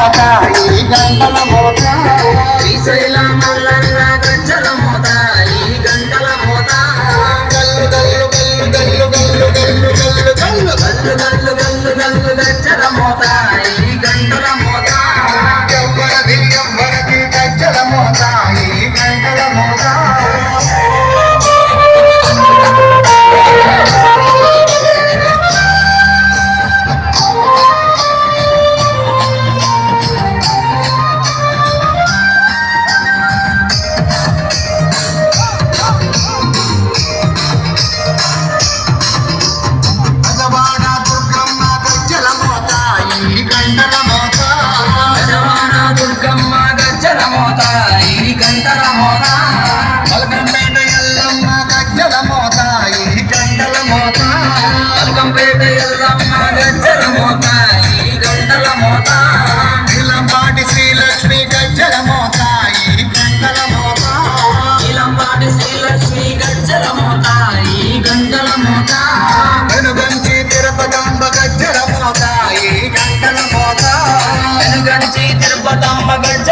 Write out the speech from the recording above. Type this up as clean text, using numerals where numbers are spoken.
మోత ఈ గంటల మోత శ్రీశైల మల్లన్న గజ్జల మోత ఈ గంటల మోత గల్లు గల్లు గల్లు గల్లు గల్లు గల్లు గల్లు గల్లు గల్లు గల్లు గల్లు గజ్జల మోత ఈ గంటల మోత ఎవ్వరది గజ్జల మోత ఈ గంటల మోత మల్కంపేట ఎల్లమ్మ గజ్జల మోత ఈ గంటల మోత నీలంపాటి శ్రీలక్ష్మి గజ్జల మోత ఈ గంటల మోత నీలంపాటి శ్రీలక్ష్మి గజ్జల మోత ఈ గంటల